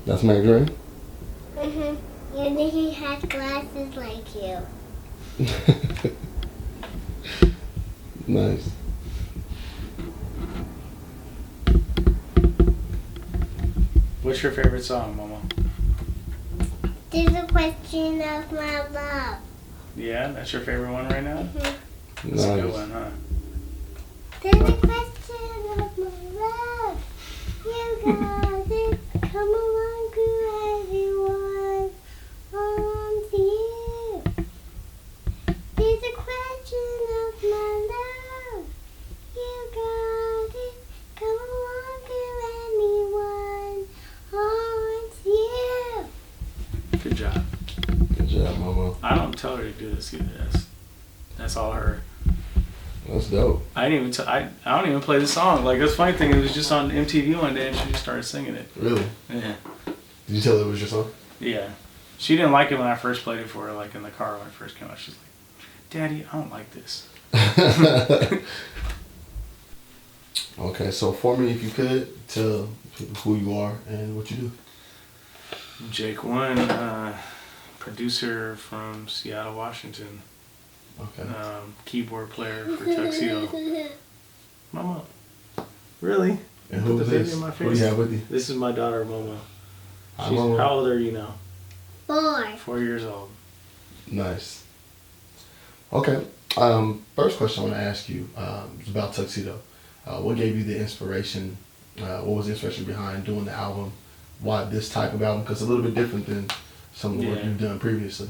That's Mayer Jordan? And he had glasses like you. Nice. What's your favorite song, Mama? There's a question of my love. Yeah, that's your favorite one right now? That's a good Nice. one, huh? There's a question of my love. You got it. Come along to everyone. On to you. There's a question of my love. You got it. Come along to anyone. On to you. Good job. Good job, Mama. I don't tell her to do this either. That's all her. That's dope. I didn't even. I don't even play the song. Like, that's the funny thing. It was just on MTV one day, and she just started singing it. Really? Yeah. Did you tell her it was your song? Yeah. She didn't like it when I first played it for her, like in the car when it first came out. She's like, "Daddy, I don't like this." Okay, so for me, if you could, tell people who you are and what you do. Jake One, producer from Seattle, Washington. Okay. Keyboard player for Tuxedo. Mama. Really? And who Put is the baby this? in my Who do face? you have with you? This is my daughter, Momo. Hi, She's, Momo. how old are you now? 4. 4 years old. Nice. Okay. First question I want to ask you is about Tuxedo. What gave you the inspiration? What was the inspiration behind doing the album? Why this type of album? Because it's a little bit different than some of the work Yeah. you've done previously.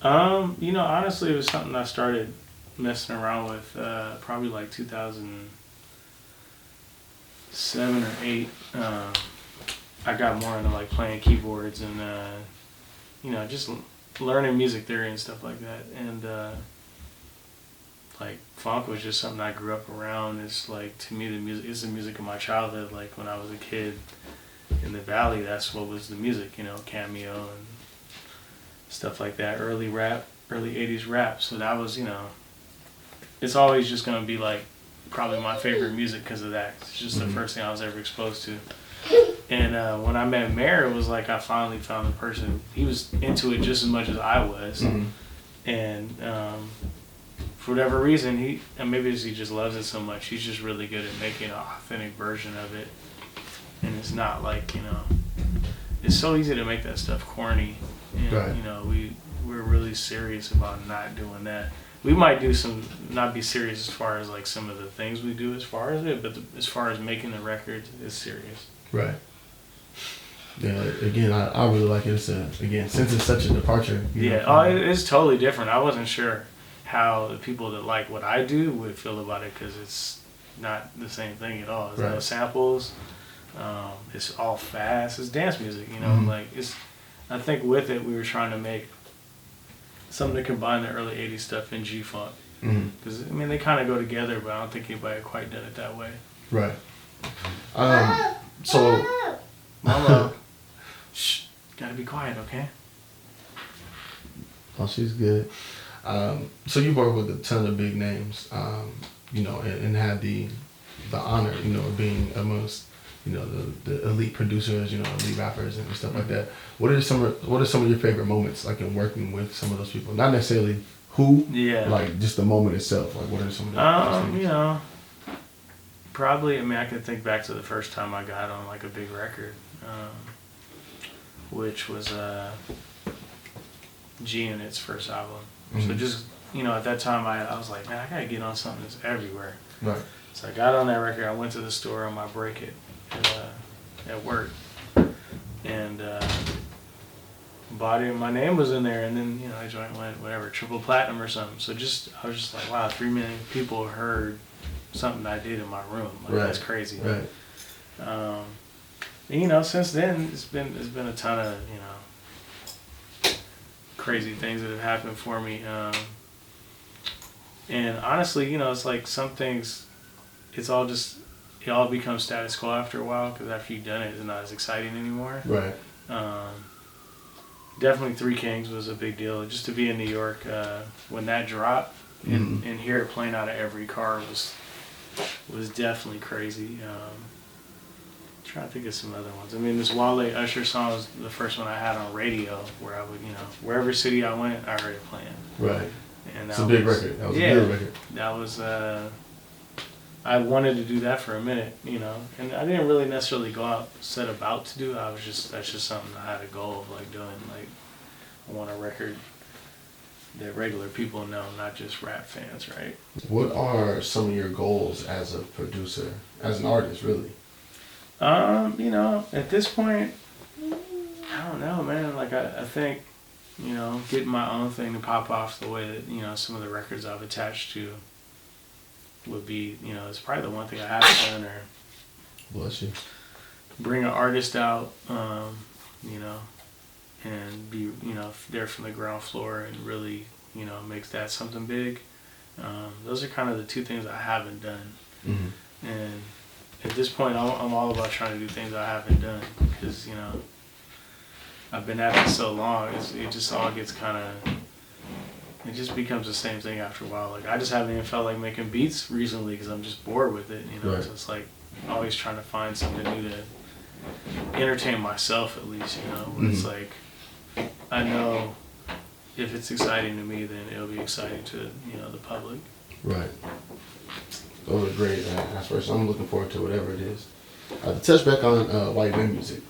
Honestly, it was something I started messing around with probably like 2007 or 8. I got more into like playing keyboards and just learning music theory and stuff like that. And like funk was just something I grew up around. It's like, to me, it's the music of my childhood. Like when I was a kid in the valley, that's what was the music, Cameo and stuff like that, early 80s rap. So that was, it's always just going to be like probably my favorite music because of that. It's just the first thing I was ever exposed to. And when I met Mayer, it was like I finally found the person. He was into it just as much as I was. And for whatever reason, and maybe he just loves it so much, he's just really good at making an authentic version of it. And it's not like, it's so easy to make that stuff corny. And, Right. We're really serious about not doing that. We might do not be serious as far as like some of the things we do as far as it, but as far as making the record, it's serious. Right. Yeah. Again, I really like it. It's since it's such a departure. It's totally different. I wasn't sure how the people that like what I do would feel about it because it's not the same thing at all. There's no samples. It's all fast. It's dance music. Like it's. I think with it, we were trying to make something to combine the early 80s stuff in G-Funk. Because, they kind of go together, but I don't think anybody had quite done it that way. Right. So... Mama, shh, gotta be quiet, okay? Oh, she's good. So you work with a ton of big names, and had the honor, of being amongst, the elite producers, elite rappers and stuff like that. What are some of your favorite moments, like in working with some of those people? Not necessarily who, like just the moment itself. Like what are some of the probably. I can think back to the first time I got on like a big record, which was G-Unit's first album. So just at that time I was like, man, I gotta get on something that's everywhere. Right. So I got on that record. I went to the store on my break at work and bought it. My name was in there, and then I joined whatever triple platinum or something. So I was just like, wow, 3 million people heard something I did in my room. Like, that's crazy. Right. Since then it's been a ton of crazy things that have happened for me. And honestly, it's like some things, it all becomes status quo after a while because after you've done it, it's not as exciting anymore. Right. Definitely Three Kings was a big deal. Just to be in New York when that dropped and hear it playing out of every car was definitely crazy. trying to think of some other ones. I mean, this Wale Usher song was the first one I had on radio, where I would, wherever city I went, I heard it playing. Right. And it's a big record. That was a good record. That was, I wanted to do that for a minute, and I didn't really necessarily set about to do it. That's just something I had a goal of like doing. Like, I want a record that regular people know, not just rap fans, right? What are some of your goals as a producer, as an artist, really? At this point, I don't know, man. Like, I think, getting my own thing to pop off the way that, some of the records I've attached to would be, it's probably the one thing I haven't done, or bless you. Bring an artist out, and be, there from the ground floor and really, makes that something big. Those are kind of the two things I haven't done. Mm-hmm. And at this point, I'm all about trying to do things I haven't done, because, I've been at it so long, it just all gets it just becomes the same thing after a while. Like, I just haven't even felt like making beats recently because I'm just bored with it, Right. So it's like always trying to find something new to entertain myself, at least, where it's like, I know if it's exciting to me, then it'll be exciting to, the public. Right. Those are great aspirations. I'm looking forward to whatever it is. To touch back on white men music,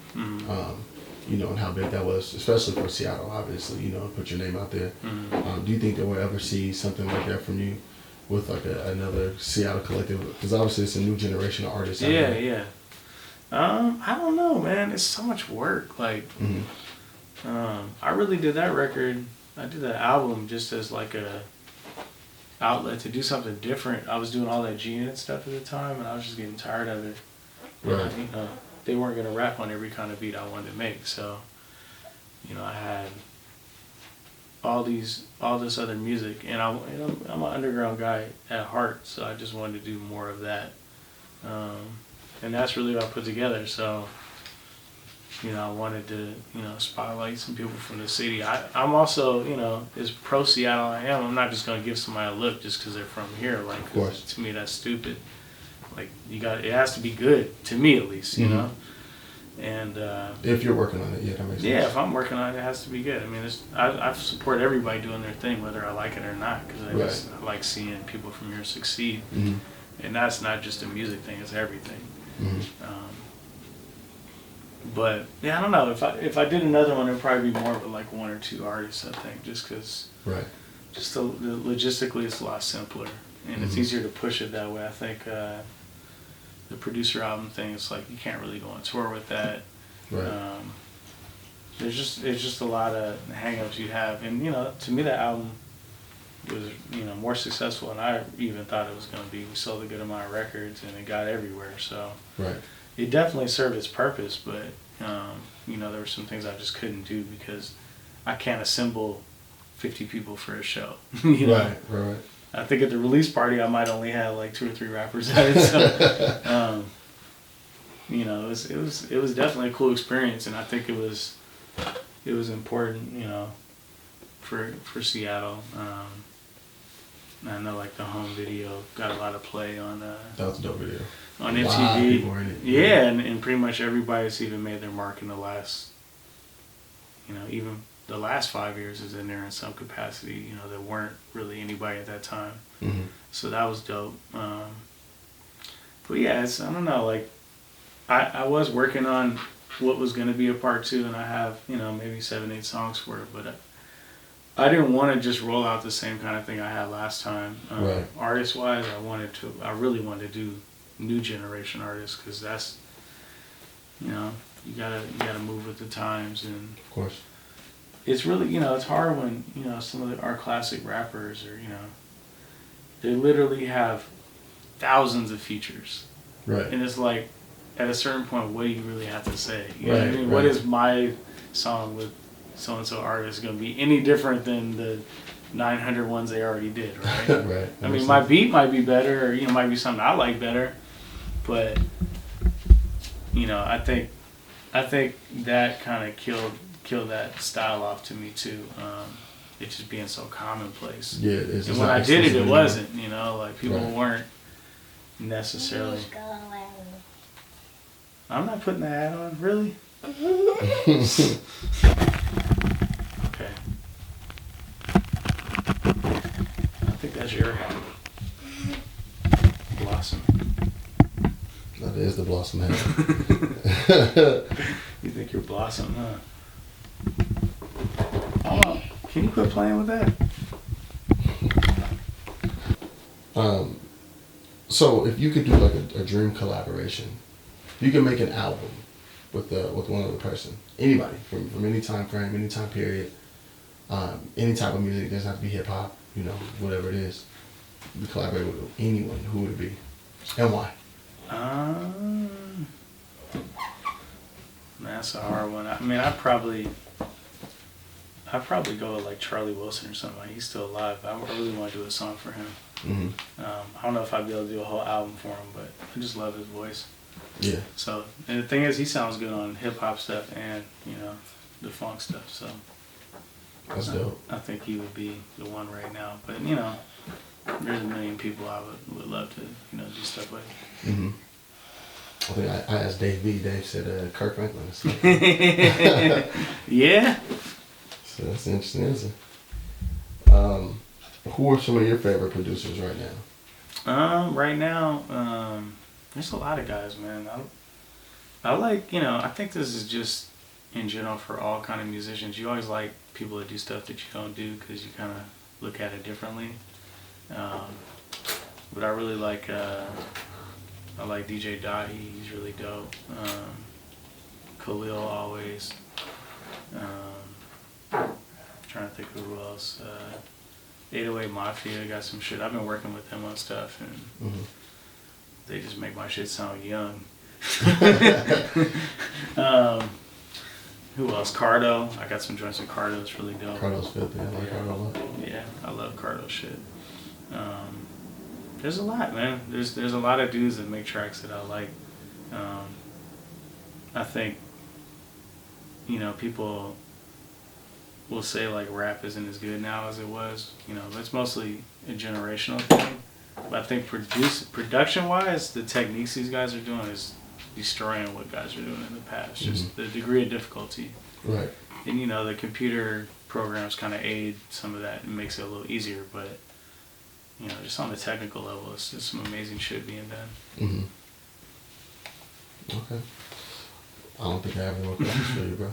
and how big that was, especially for Seattle, obviously, put your name out there. Do you think that we'll ever see something like that from you with like another Seattle collective? Because obviously it's a new generation of artists. Yeah. I don't know, man. It's so much work. Like, I really did that record. I did that album just as like a outlet to do something different. I was doing all that G-Unit stuff at the time, and I was just getting tired of it. Right. They weren't gonna rap on every kind of beat I wanted to make, so I had all this other music, and I'm an underground guy at heart, so I just wanted to do more of that, and that's really what I put together. So I wanted to spotlight some people from the city. I'm also as pro Seattle I am, I'm not just gonna give somebody a look just because they're from here. Like, of course. To me that's stupid. Like, it has to be good, to me at least, you know? And if you're working on it, yeah, that makes sense. Yeah, if I'm working on it, it has to be good. I mean, I support everybody doing their thing, whether I like it or not, because I like seeing people from here succeed. And that's not just a music thing, it's everything. But, yeah, I don't know. If I did another one, it would probably be more of like one or two artists, I think, just because logistically it's a lot simpler. And it's easier to push it that way. I think the producer album thing, it's like you can't really go on tour with that. Right. It's just a lot of hang-ups you have. And, to me that album was, more successful than I even thought it was going to be. We sold a good amount of records and it got everywhere. So it definitely served its purpose, but, there were some things I just couldn't do because I can't assemble 50 people for a show. Right. I think at the release party I might only have like 2 or 3 rappers at it. So, it was definitely a cool experience, and I think it was important, for Seattle. I know like the home video got a lot of play on. That was a dope video. On MTV. MTV. Lot of people were in it. Yeah, and pretty much everybody's even made their mark in the last, even the last 5 years is in there in some capacity. There weren't really anybody at that time. So that was dope. But yeah, I don't know, like, I was working on what was going to be a part 2, and I have, maybe 7-8 songs for it, but I didn't want to just roll out the same kind of thing I had last time. Artist-wise, I really wanted to do new generation artists, because that's, you gotta move with the times, and of course. It's really, it's hard when, some of our classic rappers are, they literally have thousands of features. Right. And it's like, at a certain point, what do you really have to say? You know what I mean? What is my song with so-and-so artist going to be any different than the 900 ones they already did, right? Right. I mean, my beat might be better, or, might be something I like better, but, I think that kind of killed that style off to me too. It just being so commonplace. Yeah, and when I did it, it wasn't. Like people weren't necessarily. I'm not putting the hat on, really? Okay. I think that's your hat. Blossom. That is the Blossom hat. You think you're Blossom, huh? Oh, can you quit playing with that? So if you could do like a dream collaboration, you can make an album with one other person, anybody from any time frame, any time period, any type of music. It doesn't have to be hip hop, whatever it is. You collaborate with anyone. Who would it be, and why? That's a hard one. I mean, I'd probably go with like Charlie Wilson or something. Like, he's still alive. I really want to do a song for him. Mm-hmm. I don't know if I'd be able to do a whole album for him, but I just love his voice. Yeah. So, and the thing is, he sounds good on hip hop stuff and the funk stuff. So That's dope. I think he would be the one right now. But there's a million people I would love to do stuff with. Mm-hmm. I think I asked Dave B. Dave said Kirk Franklin. So. Yeah. So that's an interesting answer. Who are some of your favorite producers right now? Right now, there's a lot of guys, man. I like, I think this is just in general for all kind of musicians. You always like people that do stuff that you don't do because you kind of look at it differently. But I really like, I like DJ Dahi. He's really dope. Khalil always. Trying to think of who else. 808 Mafia got some shit. I've been working with them on stuff, and they just make my shit sound young. Who else? Cardo. I got some joints with Cardo. It's really dope. Cardo's filthy. I like Cardo a lot. Yeah, I love Cardo shit. There's a lot, man. There's a lot of dudes that make tracks that I like. I think, people will say like rap isn't as good now as it was. It's mostly a generational thing. But I think production-wise, the techniques these guys are doing is destroying what guys are doing in the past. Just the degree of difficulty. Right. And the computer programs kind of aid some of that and makes it a little easier. But just on the technical level, it's just some amazing shit being done. Mm-hmm. Okay. I don't think I have any more questions for you, bro.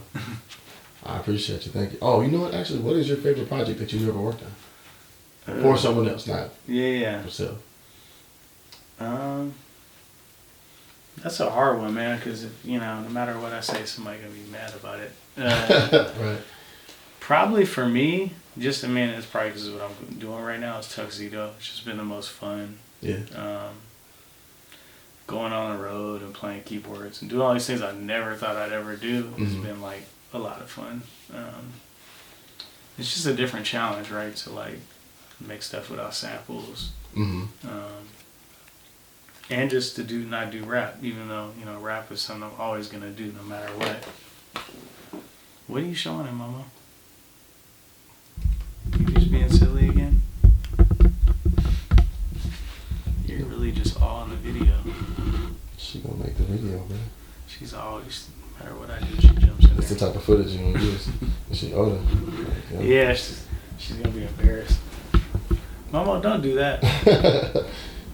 I appreciate you. Thank you. Oh, you know what? Actually, what is your favorite project that you've ever worked on? For someone else, not yourself. That's a hard one, man, because no matter what I say, somebody's going to be mad about it. Right. Probably for me, it's probably because of what I'm doing right now, is Tuxedo. It's just been the most fun. Yeah. Going on the road and playing keyboards and doing all these things I never thought I'd ever do has been like a lot of fun. It's just a different challenge, right? To like make stuff without samples. Mm-hmm. And just to not do rap, even though, rap is something I'm always gonna do no matter what. What are you showing him, Mama? You just being silly again? You're really just all in the video. She gonna make the video, bro. She's always, no matter what I do, she jumps in That's there. the type of footage you want to use. And she older. Like, Yeah, she's gonna be embarrassed. Mama, don't do that.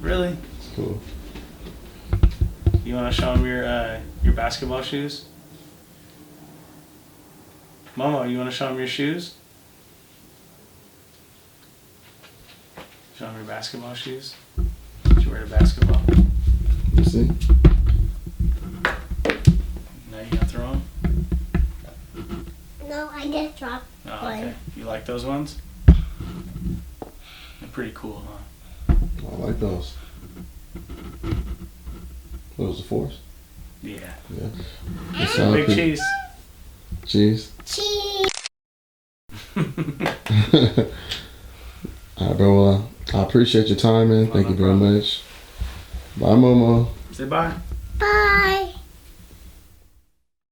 Really? It's cool. You wanna show him your basketball shoes? Mama, you wanna show him your shoes? Show him your basketball shoes? Did you wear the basketball? You see? Now you gonna throw them? No, I just dropped Oh, one. okay. You like those ones? They're pretty cool, huh? I like those. What was the fours? Yeah. Yeah. Big cheese. Cheese. Cheese. Alright, bro. Well, I appreciate your time, man. Oh, Thank no you very problem. much. Bye, Momo. Say bye.